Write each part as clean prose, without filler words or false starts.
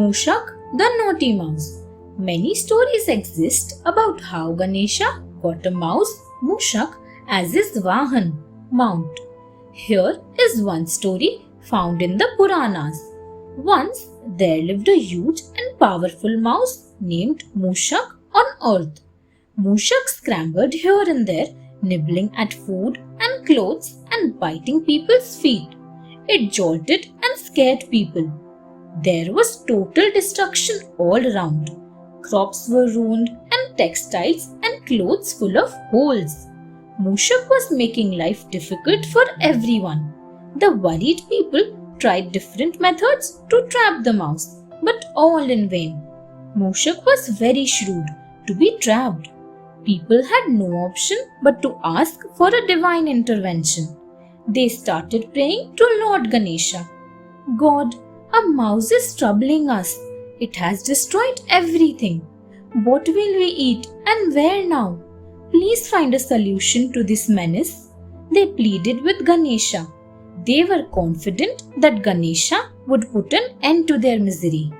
Mushak, the naughty mouse. Many stories exist about how Ganesha got a mouse, Mushak, as his Vahan, mount. Here is one story found in the Puranas. Once there lived a huge and powerful mouse named Mushak on earth. Mushak scrambled here and there, nibbling at food and clothes and biting people's feet. It jolted and scared people. There was total destruction all around. Crops were ruined and textiles and clothes full of holes. Mushak was making life difficult for everyone. The worried people tried different methods to trap the mouse, but all in vain. Mushak was very shrewd to be trapped. People had no option but to ask for a divine intervention. They started praying to Lord Ganesha. God, a mouse is troubling us. It has destroyed everything. What will we eat and where now? Please find a solution to this menace. They pleaded with Ganesha. They were confident that Ganesha would put an end to their misery.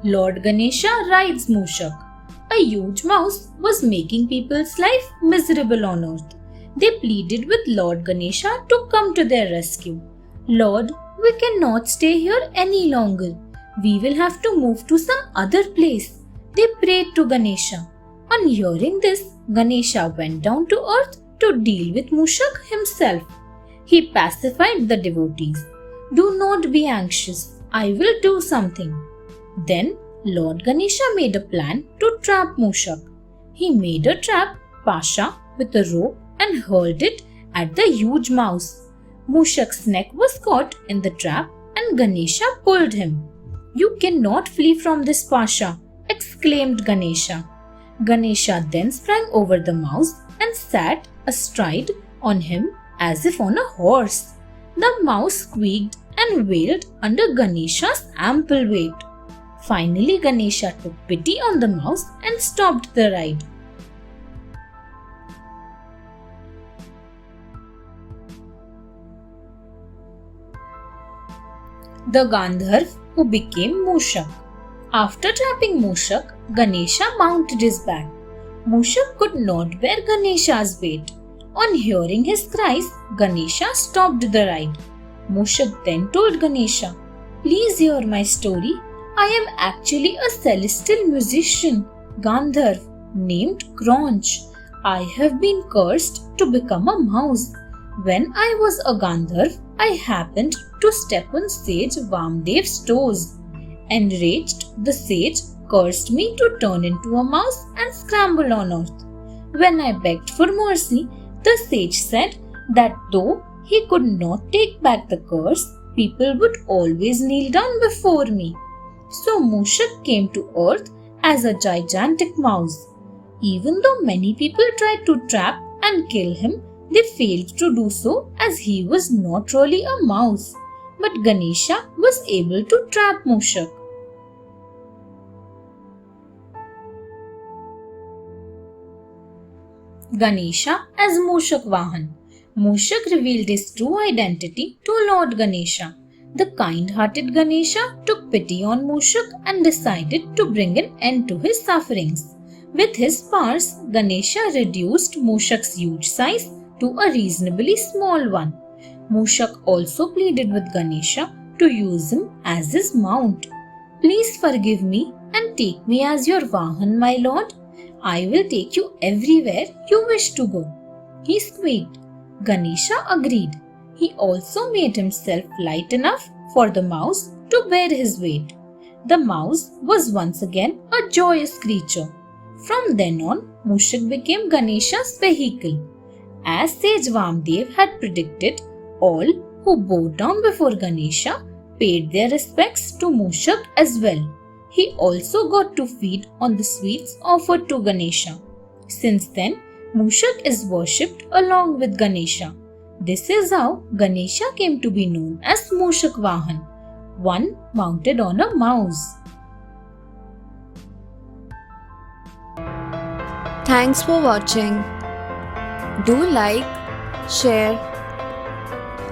Lord Ganesha rides Mushak. A huge mouse was making people's life miserable on earth. They pleaded with Lord Ganesha to come to their rescue. Lord, we cannot stay here any longer. We will have to move to some other place. They prayed to Ganesha. On hearing this, Ganesha went down to earth to deal with Mushak himself. He pacified the devotees. Do not be anxious. I will do something. Then Lord Ganesha made a plan to trap Mushak. He made a trap, Pasha, with a rope and hurled it at the huge mouse. Mushak's neck was caught in the trap and Ganesha pulled him. You cannot flee from this Pasha, exclaimed Ganesha. Ganesha then sprang over the mouse and sat astride on him as if on a horse. The mouse squeaked and wailed under Ganesha's ample weight. Finally, Ganesha took pity on the mouse and stopped the ride. The Gandharv who became Mushak. After trapping Mushak, Ganesha mounted his back. Mushak could not bear Ganesha's weight. On hearing his cries, Ganesha stopped the ride. Mushak then told Ganesha, Please hear my story. I am actually a celestial musician, Gandharv, named Cronch. I have been cursed to become a mouse. When I was a Gandharv, I happened to step on sage Vamdev's toes. Enraged, the sage cursed me to turn into a mouse and scramble on earth. When I begged for mercy, the sage said that though he could not take back the curse, people would always kneel down before me. So Mushak came to earth as a gigantic mouse. Even though many people tried to trap and kill him, they failed to do so as he was not really a mouse. But Ganesha was able to trap Mushak. Ganesha as Mushak Vahan. Mushak revealed his true identity to Lord Ganesha. The kind-hearted Ganesha took pity on Mushak and decided to bring an end to his sufferings. With his powers, Ganesha reduced Mushak's huge size to a reasonably small one. Mushak also pleaded with Ganesha to use him as his mount. Please forgive me and take me as your Vahan, my lord. I will take you everywhere you wish to go. He squeaked. Ganesha agreed. He also made himself light enough for the mouse to bear his weight. The mouse was once again a joyous creature. From then on, Mushak became Ganesha's vehicle. As sage Vamdev had predicted, all who bowed down before Ganesha paid their respects to Mushak as well. He also got to feed on the sweets offered to Ganesha. Since then, Mushak is worshipped along with Ganesha. This is how Ganesha came to be known as Mushak Vahan, one mounted on a mouse. Thanks for watching. Do like, share,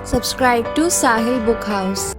subscribe to Sahil Book House.